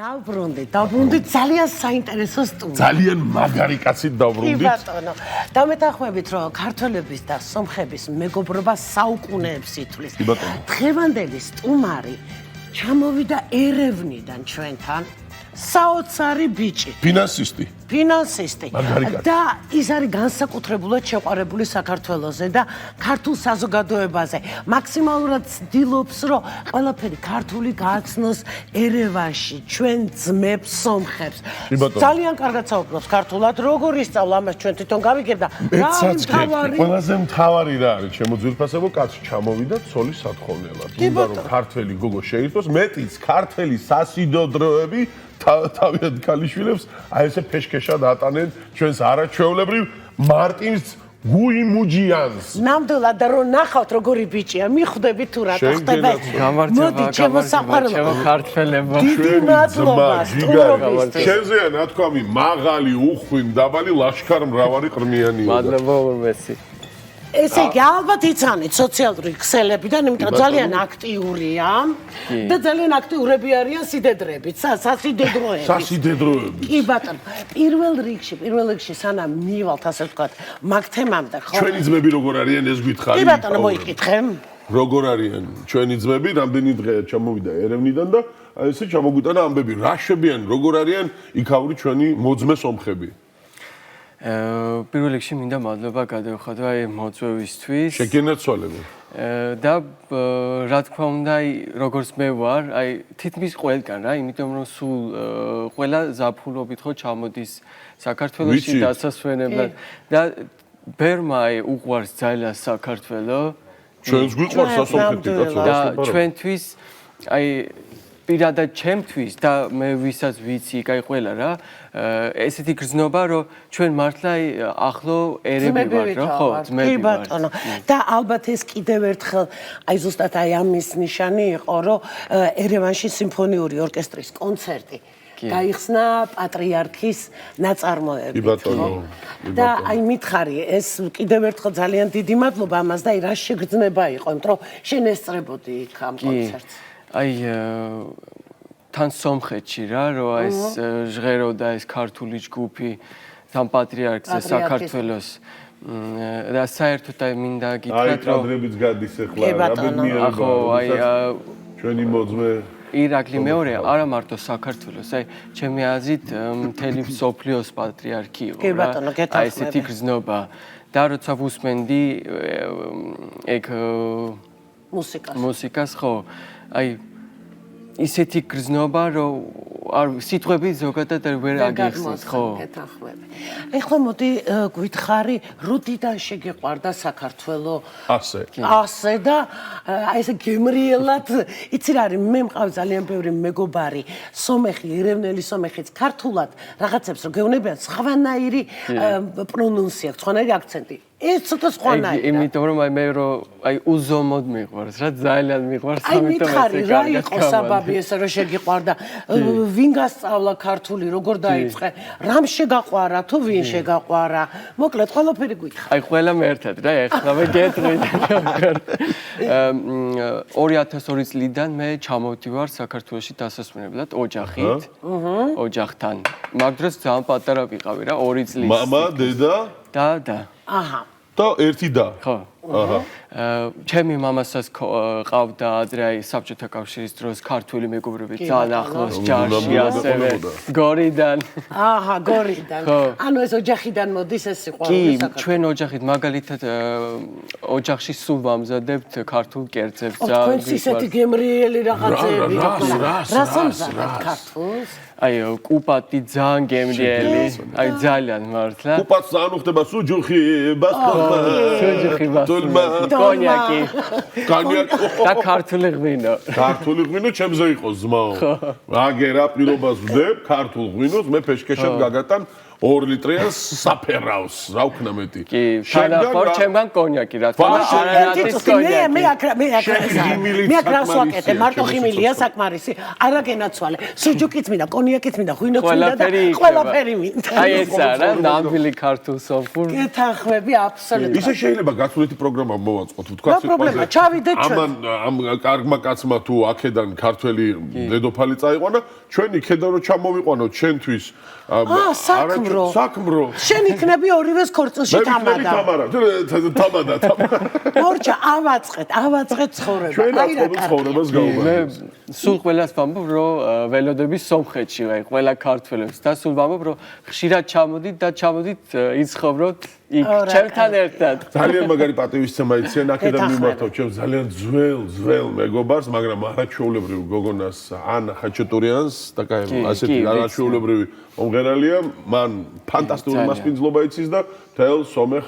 დავბრუნდით ძალიან საინტერესო სტუმარი. ძალიან მაგარი კაცით დავბრუნდით. კი ბატონო. დამეთანხმებით, რომ ქართველების და სომხების მეგობრობა საუკუნეებს ითვლის. დღევანდელი სტუმარი ჩამოვიდა ერევნიდან ჩვენთან. საოცარი ბიჭი. ფინანსისტი. და ის არის განსაკუთრებულად შეყვარებული საქართველოზე და ქართულ საზოგადოებაზე. მაქსიმალურად ცდილობს, რომ ყველაფერი ქართული გააცნოს ერევანში, ჩვენ ძმებს, სომხებს. ძალიან კარგად საუბრობს ქართულად, როგორ ისწავლა ამას ჩვენ თვითონ გავიგებ და რა არის მთავარი? ყველაზე მთავარი რა არის, ჩემო ძვირფასებო კაცი ჩამოვიდა ცოლის სათხოვნელად. უნდა რომ ქართველი გოგო შეირთოს, მეტიც ქართველი სასიდოდროები თავიანთ ქალიშვილებს აი ესე ფეშქეშად ატანენ ჩვენს არაჩვეულებრივ მარტინს გუიმუჯიანს. ნამდვილად და რომ ნახავთ როგორი ბიჭია, მიხვდები თუ რა ხდება. მოდი ჩემო საყვარელო ქართველებო. დიდი მადლობა სტუმრობისთვის. შენზეა ნათქვამი მაღალი, უხვი, დაბალი, ლაშქარ-მრავალი ყრმიანი. მადლობა უმეტი. ესე იგი, ალბათ იცანით სოციალური ქსელებიდან, იმიტომ ძალიან აქტიურია და ძალიან აქტიურები არიან სიდედრებით, სასიდედროები. კი ბატონო, პირველ რიგში სანამ მივალთ, ასე ვთქვათ, მაგ თემამდე, ხო? ჩვენი ძმები როგორ არიან, ეს გითხარი? კი ბატონო, მოიკითხე. როგორ არიან ჩვენი ძმები, რამდენი დღეა ჩამოვიდა ერევნიდან და ესე ჩამოგვიტანა ამბები, რა შვებიან, როგორ არიან იქაური ჩვენი მოძმე სომხები? პირველ რიგში მინდა მადლობა გადავხადო აი მოწვევისთვის. შეგენათ ცვალები. და რა თქმა უნდა, როგორც მე ვარ, აი თითქმის ყველგან რა, იმიტომ რომ სულ ყველა ზაფხულობით ხო ჩამოდის საქართველოში დასასვენებლად და ბერმა აი უყვარს ძალიან საქართველო. ჩვენს გვიყვარს სასოფლეთი კაცო. და ჩვენთვის აი პირადად ჩემთვის და მე ვისაც ვიცი, კაი ყველა რა, ესეთი გრძნობა, რომ ჩვენ მართლა ახლო ერები ვართ, რა ხო, ძმები ვართ. კი ბატონო. და ალბათ ეს კიდევ ერთხელ აი ზუსტად აი ამის ნიშანი იყო, რომ ერევანში სიმფონიური ორკესტრის კონცერტი გაიხსნა პატრიარქის ნაწარმოებით. კი ბატონო. და აი მითხარი, ეს კიდევ ერთხელ ძალიან დიდი მადლობა ამას და აი რა შეგრძნება იყო, იმიტომ რომ შენ ესწრებოდი იქ ამ კონცერტს. აი თან სომხეთში რა, რომ ეს ჟღეროდა ეს ქართული ჯგუფი თან პატრიარქზე საქართველოს და საერთოდ აი მინდა გითხრათ რომ კადრებიც გადის ახლა რაბედნიერება ხო აი ჩვენი მოძმე ირაკლი მეორე არა მარტო საქართველოს აი ჩემი აზრით მთელი მსოფლიოს პატრიარქი იყო კი ბატონო აი ესეთი გრძნობა და როცა ვუსმენდი ეგ მუსიკას ხო აი ისეთი გრძნობა რომ არ სიტყვები ზოგადად ვერ აგიხსნით ხო ეხლა მოდი გითხარი როდიდან შეგეყვარდა საქართველო ასე და აი ესე გემრიელად იცი რა არის მე მყავს ძალიან ბევრი მეგობარი სომეხი ერევნელი სომეხიც ქართულად რაღაცებს რო გეუბნებიან სხვანაირი პრონუნცია სხვანაირი აქცენტი ეს ცოტა სხვანაირია. იმიტომ რომ აი მე რომ აი უზომოდ მიყვარს რა ძალიან მიყვარს ამიტომ ეს რა იყო საბაბი ესე რომ შეგიყვარდა ვინ გასწავლა ქართული როგორ დაიწყე რამ შეგაყვარა თუ ვინ შეგაყვარა მოკლედ ყველაფერი გითხარ. აი ყველამ ერთად რა ეხლა მე გეტყვით 2002 წლიდან მე ჩამოვდივარ საქართველოში დასასვენებლად ოჯახით ოჯახთან მაგ დროს ძალიან პატარა ვიყავი რა 2 წლის მამა დედა და აჰა და ერთი და ხო აჰა ჩემი მამასაც ყავდა ადრე აი საბჭოთა კავშირის დროს ქართული მეგობრები ძალიან ახლოს ჯარში ასევე გორიდან აჰა გორიდან ანუ ეს ოჯახიდან მოდის ეს სიყვარული კი ჩვენ ოჯახით მაგალითად ოჯახში სულ ვამზადებთ ქართულ კერძებს და თქვენს ისეთი გემრიელი რაღაცები რა სამზადებთ ქართულს აი კუპატი ძალიან გემრიელი აი ძალიან მართლა კუპატს ძალიან უხდება სუჯუხი ბასტომა სუჯუხი ბასტომა კონიაკი და ქართული ღვინო ჩემზე იყო ზმაო აგერა პირობას ვდებ ქართულ ღვინოს მე ფეშქეშად გაგატან 2 ლიტრიან საფერავს, რა ვქნა მეტი. კი, თანახმად ჩემგან კონიაკი რა თქმა უნდა, არანათვის კონიაკი. მე აკრავს ვაკეთე, მარტო ხიმილია საკმარისი, არა გენაცვალე. სუჯუკიც მინდა, კონიაკიც მინდა, ღვინოც მინდა და ყველაფერი მინდა. აი ესა რა, ნამდვილი ქართულ სომხური. გეთანხმები აბსოლუტურად. ისე შეიძლება გასულეთი პროგრამა მოვაწყოთ, ვთქვა რა პრობლემა, ჩავიდეთ ჩვენ. ამ კარგმა კაცმა თუ აქედან ქართველი დედოფალი წაიყვანა, ჩვენ იქედან რომ ჩამოვიყვანოთ ჩვენთვის საქმრო. შენ იქნები ორივეს ქორწილში თამადა. თამადა. მორჩა, ავაწყეთ ცხოვრება. ჩვენ აწყობილ ცხოვრებას გავუბადეთ. სულ ყველას ვამბობ, რომ ველოდები სომხეთში, აი ყველა ქართველებს და სულ ვამბობ, რომ ხშირად ჩამოდით და ჩამოდით იცხოვროთ იქ ჩემთან ერთად. ძალიან მაგარი პატივისცემა იციან აქედან მიმართოთ ჩვენ ძალიან ძველ მეგობარს, მაგრამ არაჩვეულებრივ გოგონას ანა ხაჩატურიანს და კაი ასეთი არაჩვეულებრივი მომღერალია, მან ფანტასტიკური მასპინძლობა იცის და თელ სომეხ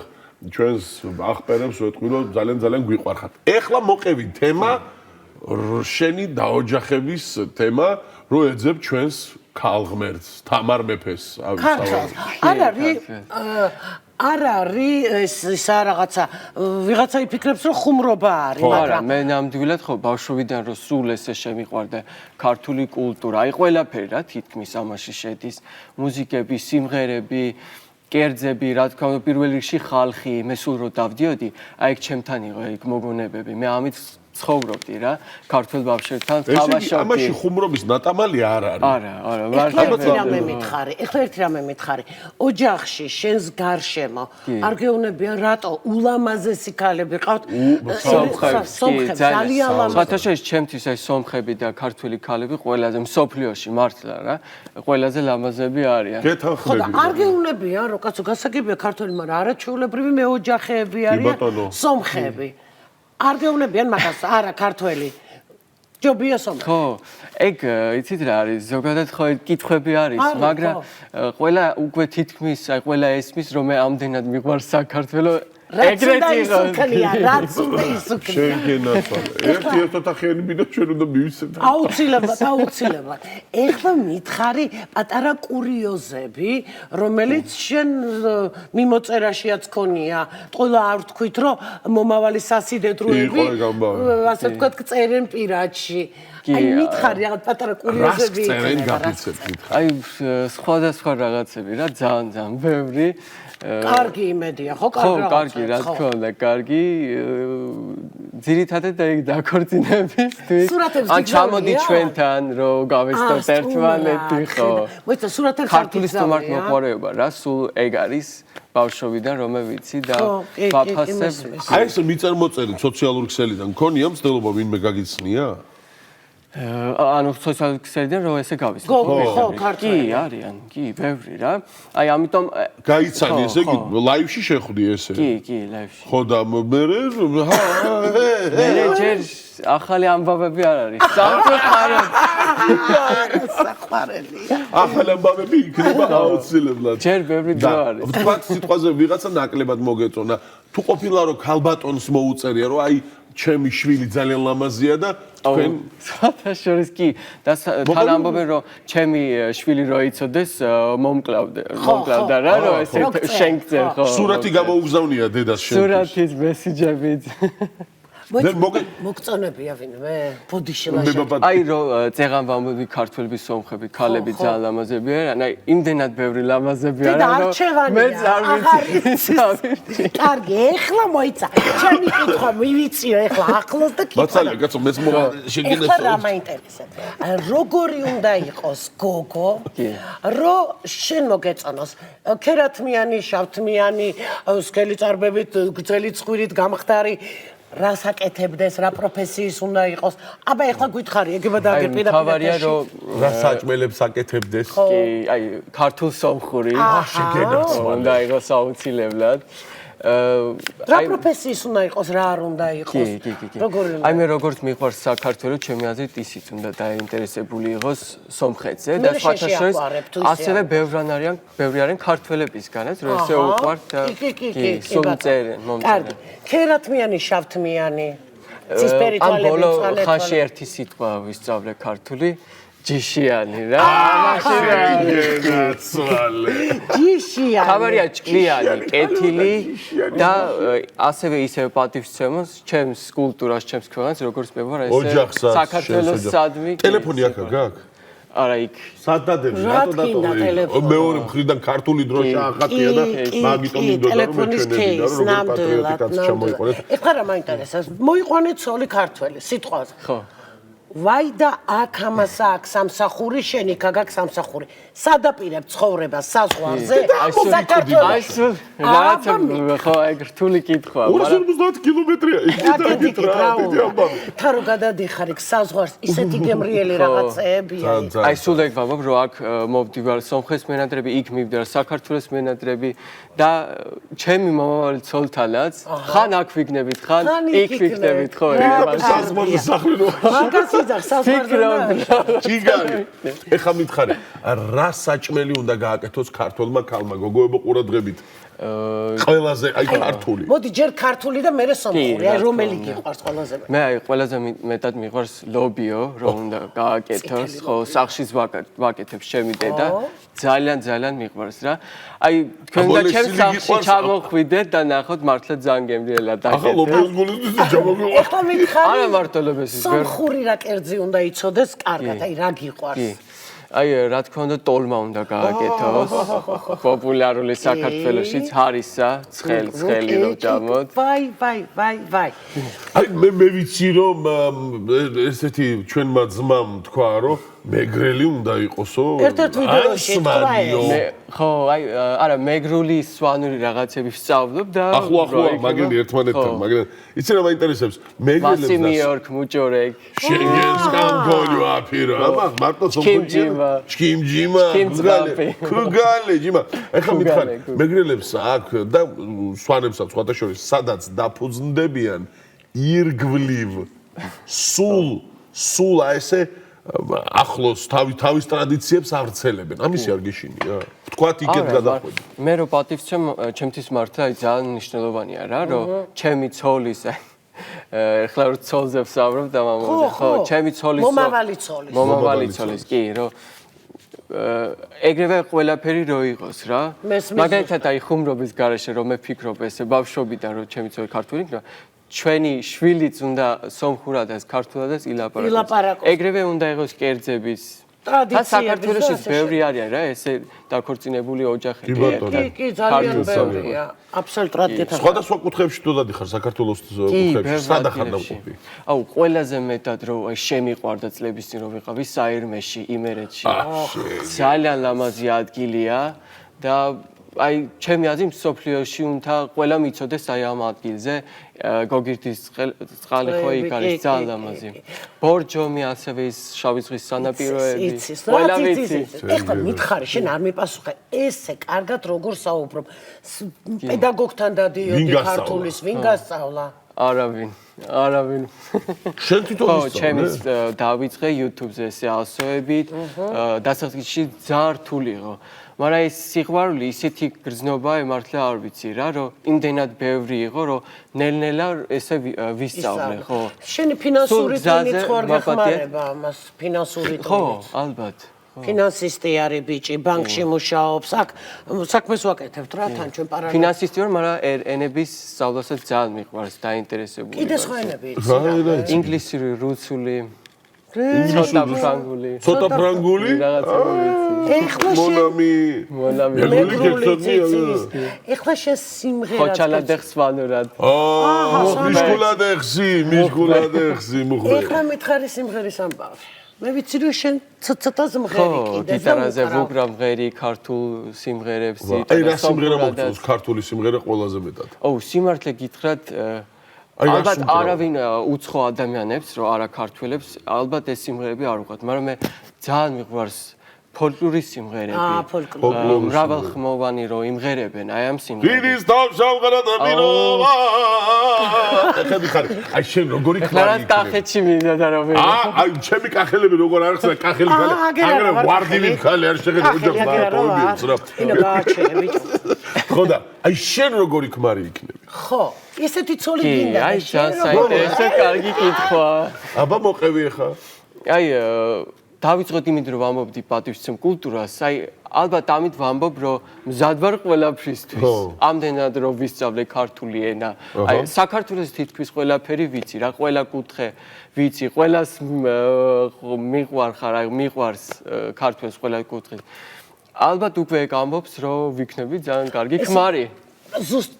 ჩვენს აღპერებს ვეთქვი რომ ძალიან გვიყვარხათ. ეხლა მოყევი თემა შენი დაოჯახების თემა, რო ეძებ ჩვენს ქალღმერთს, თამარ მეფეს, არ არის ეს რაღაცა ვიღაცა იფიქრებს რომ ხუმრობა არის, მაგრამ მე ნამდვილად ხო ბავშვობიდან რომ სულ ესე შემიყვარდა ქართული კულტურა, აი ყველაფერი რა თითქმის ამაში შედის, მუსიკები, სიმღერები, კერძები, რა თქმა უნდა, პირველ რიგში ხალხი, მე სულ რო დავდიოდი, აი ეგ ჩემთან იყო ეგ მოგონებები, მე ამით ცხოვრობდი რა, ქართულ ბავშვებთან თამაშობდი. ამაში ხუმრობის ნატამალი არ არის. არა, ეხლა ერთი რამე მითხარი. ოჯახში შენს გარშემო არ გეუბნებიან რატო ულამაზესი ქალები ყავთ? სომხები ძალიან ლამაზი. საერთოდ ჩემთვის აი სომხები და ქართული ქალები ყველაზე მსოფლიოში მართლა რა, ყველაზე ლამაზები არიან. გეთანხმები. არ გეუბნებიან რომ კაცო გასაგებია ქართველი, მაგრამ არაჩვეულებრივი მეოჯახეები არიან სომხები. არ გეუბნებიან მაგას, არა ქართველი. ჯობია სომხი. ხო, ეგ იცით რა არის, ზოგადად ხო კითხვები არის, მაგრამ ყველა უკვე თითქმის, აი ყველა ესმის რომ მე ამდენად მიყვარს საქართველო, ეგრეთ იყო. რაც უნდა ისუქნია. შენ გენაცვალე. ერთ ოთახიანი მინდა ჩვენ უნდა მივიცეთ. აუცილებლად. ეხლა მითხარი პატარა კურიოზები, რომელიც შენ მიმოწერაშიაც ქონია. ყველა არ ვთქვით, რომ მომავალი სასიდედროები, ასე ვთქვათ, წერენ პირადში. აი მითხარი რაღაც პატარა კურიოზები. რას წერენ გაფიცებ მითხარი. აი სხვადასხვა რაღაცები რა, ძალიან ბევრი. კარგი იმედია, ხო, კარგი, რა თქმა უნდა, კარგი. ძირითადად აი დაქორწინებისთვის. ან ჩამოდი ჩვენთან, რომ გავესწორთ ერთმანეთი, ხო. მოიცა სურათებს ქართული სტუმართ მოყვარეობა რა, სულ ეგ არის ბავშვობიდან რომ მე ვიცი და ვაფასებ. აი ეს მიწარმოწერი სოციალური ქსელიდან მქონია მცდელობა ვინმე გაგიცნია? ანუ სოციალური ქსელიდან რომ ესე გავისწრებ. ხო, ქართული. კი, არიან, კი, ბევრი რა. აი ამიტომ გაიცანი ესე იგი ლაივში შეხვდი ესე. კი, ლაივში. ხო და მე ჯერ ახალი ამბავები არ არის. სამწუხაროდ. საყვარელი. ახალი ამბავები იქნება აუცილებლად. ჯერ ბევრი დრო არის. თქვა სიტყვაზე ვიღაცა ნაკლებად მოგეწონა. თუ ყოფილა რომ ქალბატონს მოუწერია რომ აი ჩემი შვილი ძალიან ლამაზია და თქვენ საერთაშორის კი და თან ამბობენ რომ ჩემი შვილი რო იცოდეს მომკლავდა რა რომ ესე შენგზე ხო სურათი გამოუგზავნია დედას შენ სურათის მესიჯებით მოგწონებია ვინმე ბოდიშილაში აი რომ წეღან ვამბობდი ქართველები სომხები ქალები ძალიან ლამაზები არიან აი იმდენად ბევრი ლამაზები არიან მე წარმოვიდი კარგი ეხლა მოიცა ჩემი კითხვა მივიციო ეხლა ახლოს და კითხვა მაცალე კაცო მეც შეგინეს ეხლა რა მაინტერესებს როგორი უნდა იყოს გოგო რომ შენ მოგეწონოს ქერათმიანი შავთმიანი სქელი წარბებით გრძელი ცხვირით გამხდარი რას აკეთებდეს, რა პროფესიის უნდა იყოს. აბა ეხლა გითხარი, ეგება დააგერპირდა. თავარია რომ რა საჭმელებს აკეთებდეს. კი, აი, ქართულ სომხური. შეგენაც. უნდა იყოს აუცილებლად. რა პროფესიის უნდა იყოს, რა არ უნდა იყოს. როგორი უნდა? აი მე როგორც მიყვარს საქართველო, ჩემი აზრით ისიც უნდა დაინტერესებული იყოს სომხეთზე და სხვათაშორის ასევე ბევრი არიან ქართველებისგანაც, რომ ესე უყვართ და კი, სულ წერენ, მომწერენ. ქერათმიანი, შავთმიანი, ცისფერი თვალები, ბოლო ხანში ერთი სიტყვა ვისწავლე ქართული ჯიშიანი რა. გენაცვალე. ჯიშიანი. ხავარია ჭკვიანი, კეთილი და ასევე ისევ პატივსცემოს ჩემს კულტურას, ჩემს ქვეყანას, როგორც მე ვარ ესე საქართველოს სადმი. ტელეფონი აქა გაქვს? არა იქ. სად დადები? რატო დატოვე? მეორე მხრიდან ქართული დროშა ახატია და მაგიტომ მინდოდა რომ მეჩვენებინა რომ როგორ პატრიოტი კაცი ჩამოიყვანეთ. ეხლა რა მაინტერესებს? მოიყვანეთ ცოლი ქართველი სიტყვაზე. ხო. ვაი და აქ ამას აქ სამსახური შენი გაგაკ სამსახური. სადაპირებ ცხოვრება საზღვარზე? საქართველოს. რაცა ხო აი რთული კითხვაა, მაგრამ 250 კილომეტრია იქით რა დიდი ამბავი. თან რო გადადიხარ იქ საზღვარს ისეთი გემრიელი რაღაცეებია. აი სულ ეგ ვამბობ რომ აქ მოვდივარ სომხეთის მენატრები, იქ მივდივარ საქართველოს მენატრები და ჩემი მომავალი ცოლთანაც ხან აქ ვიგნებით, ხან იქ ვიგნებით ხო ეგ საზღვარზე სახლი რო მაგას იძახ საზღვარზე. ჯიგარი. ეხა მითხარი, რა საჭმელი უნდა გააკეთოს ქართველმა ქალმა გოგოებო ყურადღებით? ყველაზე აი ქართული. მოდი ჯერ ქართული და მერე სომხური, აი რომელი გიყვარს ყველაზე მეტად? მე აი ყველაზე მეტად მიყვარს ლობიო, რომ უნდა გააკეთოს, ხო, სახშიც ვაკეთებს ჩემი დედა. ძალიან მიყვარს რა. აი თქვენ და ჩემს სახში ჩამოხვიდეთ და ნახოთ მართლა ძალიან გემრიელად დაგეთ. ახლა ლობიოს გულისთვის ჩამოგვიყვა. ეხლა მითხარი. არა მართლობეს ის ვერ. სომხური რა კერძი უნდა იცოდეს კარგად, აი რა გიყვარს? აი რა თქმა უნდა ტოლმა უნდა გააკეთოს. პოპულარული საქართველოშიც ჰარისა, ცხელი რო ჯამოთ. ვაი. აი მე ვიცი რომ ესეთი ჩვენმა ძმამ თქვა რომ მეგრელი უნდა იყოსო. ერთ-ერთ ვიდეოში თქვა ეს. ხო, აი არა მეგრული სვანური რაღაცები ვსწავლობ და ახლა მაგენი ერთმანეთთან, მაგრამ იცი რა მაინტერესებს? მეგრელებს და მასიმიორკ მუჭორეკ. შენგენსკან გოლო აფირო. ამას მარტო სოფოლიო. ჩკიმჯიმა. ქუგალე, ჯიმა. ეხლა მითხარი, მეგრელებს აქ და სვანებსაც სხვათა შორის სადაც დაფუძნდებიან ირგვლივ სულ აი ესე ახლოს თავის ტრადიციებს ავრცელებენ. ამისი არ გეშინია? თქვათ იქეთ გადახვედი. მე რო პატივსცემ ჩემთვის მართლა ძალიან მნიშვნელოვანია რა, რომ ჩემი ცოლის ეხლა რო ცოლზე ვსაუბრობ და მამაზე, ხო, ჩემი ცოლის მომავალი ცოლის, კი, რომ ეგრევე ყველაფერი რო იყოს რა. მაგალითად აი ხუმრობის გარეშე რომ მე ფიქრობ ესე ბავშვობიდან რომ ჩემი ცოლი ქართული იქნება ჩვენი შვილიც უნდა სომხურადაც ქართულადაც ილაპარაკოს. ეგრევე უნდა იყოს კერძების ტრადიციები. საქართველოშიც ბევრი არის რა, ესე დაქორწინებული ოჯახები. კი, ძალიან ბევრია. აბსოლუტურად გეთახმებით. სხვადასხვა კუთხეებში თუ დადიხარ საქართველოს კუთხეებში, სად ახარ დამყოფი? აუ, ყველაზე მეტად რომ აი შემიყვარდა წლების წინ რომ ვიყავი საირმეში, იმერეთში. ძალიან ლამაზი ადგილია და აი ჩემი აზრით მსოფლიოში უნდა ყველა მიცოდეს აი ამ ადგილზე გოგირდის წყალი ხო იქ არის ძალიან ლამაზი. ბორჯომი ასევე ის შავი ზღვის სანაპიროები. ყველა ვიცი. ეხლა მითხარი შენ არ მიპასუხე ესე კარგად როგორ საუბრობ. პედაგოგთან დადიოდი ქართულის ვინ გასწავლა? არავინ. შენ თვითონ ისწავლე? ხო, ჩემს დავიწყე YouTube-ზე ესე ასოებით. დასაწყისში ძალიან რთული იყო. მაგრამ ეს სიყვარული ისეთი გრძნობა მართლა არ ვიცი რა, რომ იმდენად ბევრი იყო, რომ ნელ-ნელა ესე ვისწავლე, ხო. შენი ფინანსური თემით ხო არ გეხმარება ამას, ფინანსური თემით? ხო, ალბათ. ფინანსისტი არის ბიჭი, ბანკში მუშაობს, აქ საქმეს ვაკეთებთ რა თან ჩვენ პარალელურად. ფინანსისტი ვარ, მაგრამ ენების სწავლასაც ძალიან მიყვარს, დაინტერესებული. კიდე სხვა ენები იცი? ინგლისური, რუსული. ცოტა ფრანგული? ეხლა ეხლა შენ სიმღერად ხოჩალადეხსვანურად. მიშგულადეხსი, მუხლე. ეხლა მითხარი სიმღერის ამბავი. მე ვიცი რომ შენ ცოტა ზმღერი კიდე გიტარაზე ვუგრა მღერი ქართულ სიმღერებს აი რა სიმღერა მოგწონს ქართული სიმღერა ყველაზე მეტად? ოუ, სიმართლე გითხრათ ალბათ არავინ უცხო ადამიანებს რომ არა ქართველებს ალბათ ეს სიმღერები არ უყვართ, მაგრამ მე ძალიან მიყვარს ფოლკლორის სიმღერები. მრავალხმოვანი რომ იმღერებენ აი ამ სიმღერებს. დიდის თავშავღარა და მიროვა. ეხლა მიხარ, აი შენ როგორი ქლარა კახეთში მინდა და რომ აი ჩემი კახელები როგორ არ ხსნა კახელი ხალე. აგერა ვარდილი ხალე არ შეხედა ოჯახს დაატოვებს რა. ინა გააჩერე ბიჭო. ხო და აი შენ როგორი ქმარი იქნები? ხო, ესეთი ცოლი გინდა და შენ. აი ძალიან საინტერესო კარგი კითხვა. აბა მოყევი ხა. აი დავიწყოთ იმით, რომ ვამბობდი პატივისცემ კულტურას, აი ალბათ ამით ვამბობ, რომ მზად ვარ ყველაფრისთვის. ამდენად რომ ვისწავლე ქართული ენა. აი საქართველოს თითქმის ყველაფერი ვიცი რა, ყველა კუთხე ვიცი, ყველას მიყვარხარ, აი მიყვარს ქართველს ყველა კუთხე. ალბათ უკვე ეგ ამბობს, რომ ვიქნები ძალიან კარგი ქმარი. ზუსტ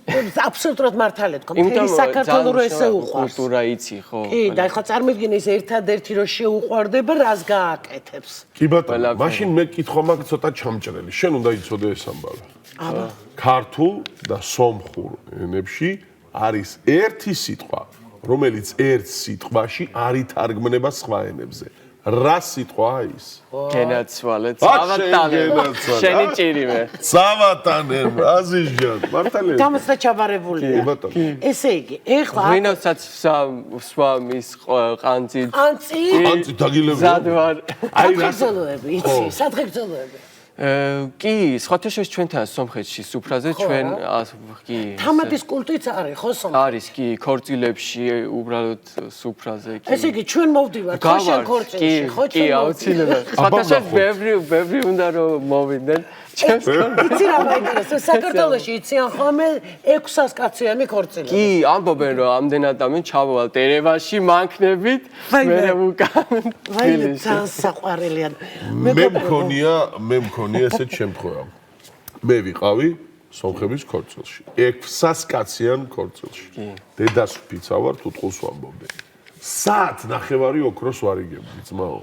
აბსოლუტურად მართალია თქვა. მთელი საქართველო რო ესე უყვარს. კულტურა იცი, ხო? კი, და ახლა წარმოვიდგინე ის ერთადერთი რო შეუყვარდება, რას გააკეთებს. კი ბატონო, მაშინ მე კითხვა მაქვს ცოტა ჩამჭრელი. შენ უნდა იცოდე ეს ამბავი. აბა. ქართულ და სომხურ ენებში არის ერთი სიტყვა, რომელიც ერთ სიტყვაში არ ითარგმნება სხვა ენებზე. რა სიტყვაა ის? გენაცვალე, წავატანე. შენი ჭირიმე. წავატანე, აზიზჯან, მართალია. გამოსდა ჩაბარებულია. კი ბატონო. ესე იგი, ეხლა ვინოსაც სვამის ყანწი. ანცი დაგილები. ზადვარ. აი რა სათხებძოლოები, იცი, სათხებძოლოები. კი, სხვათა შორის ჩვენთან სომხეთში სუფრაზე ჩვენ კი. თამადის კულტიც არის, ხო სომხეთში? არის კი, ქორწილებში უბრალოდ სუფრაზე კი. ესე იგი, ჩვენ მოვდივართ ხო შენ ქორწილში, ხო ჩვენ? კი, აუცილებლად. სხვათა შორის ბევრი უნდა რომ მოვიდნენ. ჩემს იცი რა მაინტერესებს, საქართველოში იციან ხოლმე 600 კაციანი ქორწილი. კი, ამბობენ რომ ამდენად ამენ ჩავავალთ ერევანში მანქნებით, მერე უკან. ვაიმე, ძალიან საყვარელია. მე მქონია ესეთ შემთხვევა. მე ვიყავი სომხების ქორწილში. 600 კაციან ქორწილში. დედას ვფიცავარ, თუთყულს ვამბობდი. საათ ნახევარი ოქროს ვარიგებდი, ძმაო.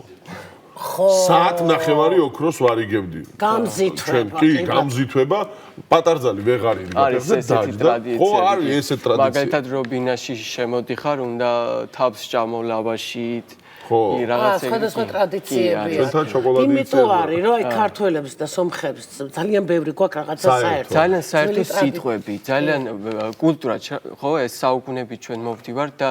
ხო. საათ ნახევარი ოქროს ვარიგებდი. გამზითვება. კი, გამზითვება, პატარძალი ვეღარ იდგა არის და ესეთი დაჯდა. ტრადიცია. ხო, არის ესეთი ტრადიცია. მაგალითად რობინაში შემოდიხარ, უნდა თავს ჭამო ლავაშით. ხო. სხვადასხვა ტრადიციებია. ჩვენთან შოკოლადი იმიტომ არის, რომ აი ქართველებს და სომხებს ძალიან ბევრი გვაქვს რაღაცა საერთო. ძალიან საერთო სიტყვები, ძალიან კულტურა, ხო, ეს საუკუნეები ჩვენ მოვდივართ და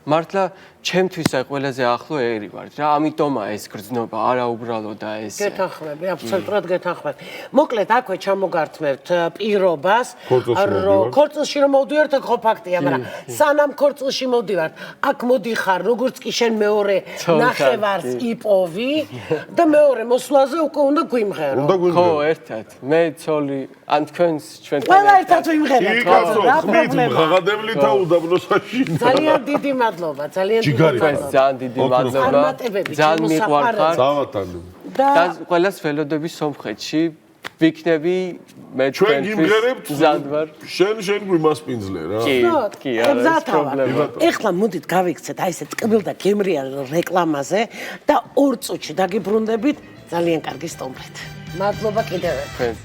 მართლა ჩემთვის აი ყველაზე ახლო ერი ვარ რა, ამიტომაა ეს გრძნობა, არა უბრალოდ ეს. გეთანხმები, აბსოლუტურად გეთანხმები. მოკლედ აქვე ჩამოგართმევთ პირობას, რომ ქორწილში რომ მოვდივართ, აქ ხო ფაქტია, მაგრამ სანამ ქორწილში მოვდივართ, აქ მოდიხარ, როგორც კი შენ მეორე ნახევარს იპოვი და მეორე მოსვლაზე უკვე უნდა გვიმღერო. ხო, ერთად. მე ცოლი, ან თქვენს ჩვენთან ყველა ერთად ვიმღეროთ. კი, კაცო, ხმით მღაღადებლი და უდაბნოსაში. ძალიან დიდი მადლობა, ძალიან დიდი მადლობა. ძალიან დიდი მადლობა. ძალიან მიყვარხარ. დავატანე. და ყველას ველოდები სომხეთში. ვიქნები მე ჩვენ გიმღერებთ ზადვარ. შენ გვიმასპინძლე რა. კი, არა, ეს პრობლემა. ეხლა მოდით გავიქცეთ აი ესე ტკბილ და გემრიელ რეკლამაზე და 2 წუთში დაგიბრუნდებით ძალიან კარგი სტომბრით. მადლობა კიდევ ერთხელ.